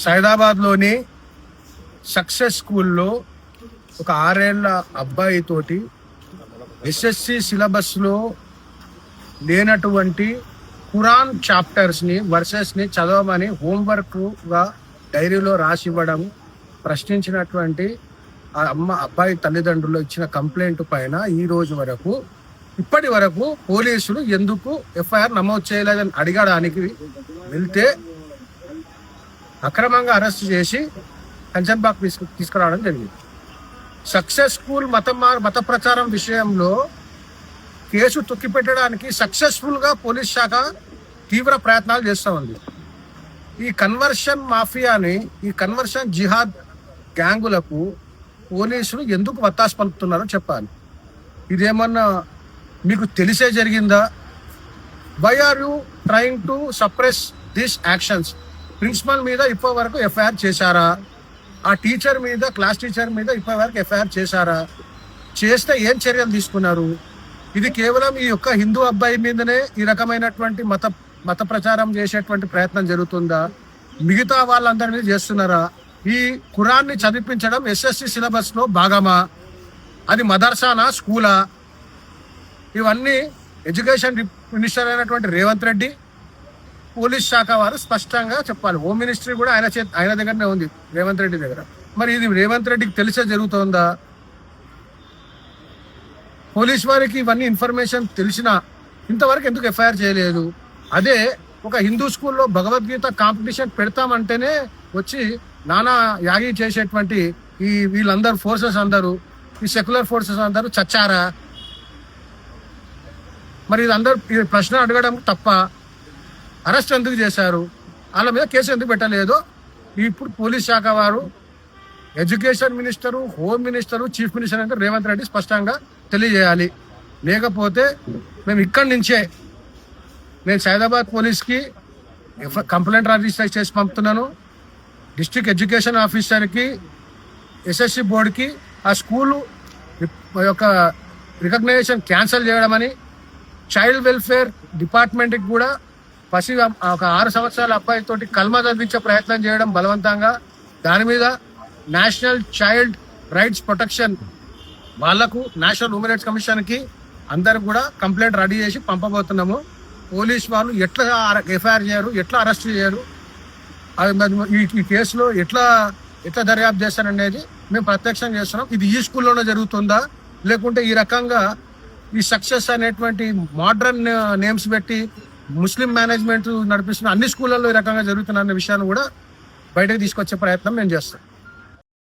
సైదాబాద్లోని success స్కూల్లో ఒక 6 ఏళ్ల అబ్బాయి తోటి ఎస్ఎస్సి సిలబస్లో లేనటువంటి ఖురాన్ చాప్టర్స్ని వర్సెస్ని చదవమని హోంవర్క్గా డైరీలో రాసి ఇవ్వడం ప్రశ్నించినటువంటి ఆ అబ్బాయి తల్లిదండ్రులు ఇచ్చిన కంప్లైంట్ పైన ఇప్పటి వరకు పోలీసులు ఎందుకు ఎఫ్ఐఆర్ నమోదు చేయలేదని అడగడానికి వెళ్తే అక్రమంగా అరెస్ట్ చేసి కంచంపాక్ తీసుకురావడం జరిగింది. సక్సెస్ స్కూల్ మత ప్రచారం విషయంలో కేసు తొక్కిపెట్టడానికి సక్సెస్ఫుల్గా పోలీస్ శాఖ తీవ్ర ప్రయత్నాలు చేస్తూ ఉంది. ఈ కన్వర్షన్ మాఫియాని, ఈ కన్వర్షన్ జిహాద్ గ్యాంగులకు పోలీసులు ఎందుకు వత్తాసు పలుకుతున్నారో చెప్పాలి. ఇదేమన్నా మీకు తెలిసే జరిగిందా? Why are you trying to suppress this actions? Principal మీద ఇప్పటి వరకు ఎఫ్ఐఆర్ చేశారా? ఆ టీచర్ మీద, క్లాస్ టీచర్ మీద ఇప్పటి వరకు ఎఫ్ఐఆర్ చేశారా? చేస్తే ఏం చర్యలు తీసుకున్నారు? ఇది కేవలం ఈ యొక్క హిందూ అబ్బాయి మీదనే ఈ రకమైనటువంటి మత ప్రచారం చేసేటువంటి ప్రయత్నం జరుగుతుందా? మిగతా వాళ్ళందరి మీద చేస్తున్నారా? ఈ ఖురాన్ని చదివించడం ఎస్ఎస్సి సిలబస్లో భాగమా? అది మదర్సానా, స్కూలా? ఇవన్నీ ఎడ్యుకేషన్ మినిస్టర్ అయినటువంటి రేవంత్ రెడ్డి, పోలీస్ శాఖ వారు స్పష్టంగా చెప్పాలి. హోమ్ మినిస్ట్రీ కూడా ఆయన దగ్గరనే ఉంది, రేవంత్ రెడ్డి దగ్గర. మరి ఇది రేవంత్ రెడ్డికి తెలిసే జరుగుతుందా? పోలీస్ వారికి ఇవన్నీ ఇన్ఫర్మేషన్ తెలిసినా ఇంతవరకు ఎందుకు ఎఫ్ఐఆర్ చేయలేదు? అదే ఒక హిందూ స్కూల్లో భగవద్గీత కాంపిటీషన్ పెడతామంటేనే వచ్చి నానా యాగి చేసేటువంటి వీళ్ళందరూ ఫోర్సెస్ అందరూ, ఈ సెక్యులర్ ఫోర్సెస్ అందరూ చచ్చారా? మరి ఈ ప్రశ్న అడగడం తప్ప? అరెస్ట్ ఎందుకు చేశారు? వాళ్ళ మీద కేసు ఎందుకు పెట్టలేదు? ఇప్పుడు పోలీస్ శాఖ వారు, education minister, home minister, chief minister అంటే రేవంత్ రెడ్డి స్పష్టంగా తెలియజేయాలి. లేకపోతే మేము ఇక్కడి నుంచే నేను సైదాబాద్ పోలీస్కి కంప్లైంట్ రిజిస్టర్ చేసి పంపుతున్నాను. డిస్ట్రిక్ట్ ఎడ్యుకేషన్ ఆఫీసర్కి, ఎస్ఎస్సి బోర్డుకి ఆ స్కూలు యొక్క రికగ్నైజేషన్ క్యాన్సిల్ చేయడమని, చైల్డ్ వెల్ఫేర్ డిపార్ట్మెంట్కి కూడా ఒక 6 సంవత్సరాల అబ్బాయితోటి కల్మా చదివించే ప్రయత్నం చేయడం బలవంతంగా, దాని మీద నేషనల్ చైల్డ్ రైట్స్ ప్రొటెక్షన్ వాళ్లకు, నేషనల్ హ్యూమన్ రైట్స్ కమిషన్కి అందరికి కూడా కంప్లైంట్ రెడీ చేసి పంపబోతున్నాము. పోలీస్ వాళ్ళు ఎట్లా ఎఫ్ఐఆర్ చేయరు, ఎట్లా అరెస్ట్ చేయరు, ఈ కేసులో ఎట్లా దర్యాప్తు చేస్తారనేది మేము ప్రత్యక్షంగా చేస్తున్నాం. ఇది ఈ స్కూల్లోనే జరుగుతుందా, లేకుంటే ఈ రకంగా ఈ సక్సెస్ అనేటువంటి మోడర్న్ నేమ్స్ పెట్టి ముస్లిం మేనేజ్మెంట్ నడిపిస్తున్న అన్ని స్కూళ్ళల్లో ఈ రకంగా జరుగుతున్న విషయాన్ని కూడా బయటకు తీసుకొచ్చే ప్రయత్నం మేము చేస్తాం.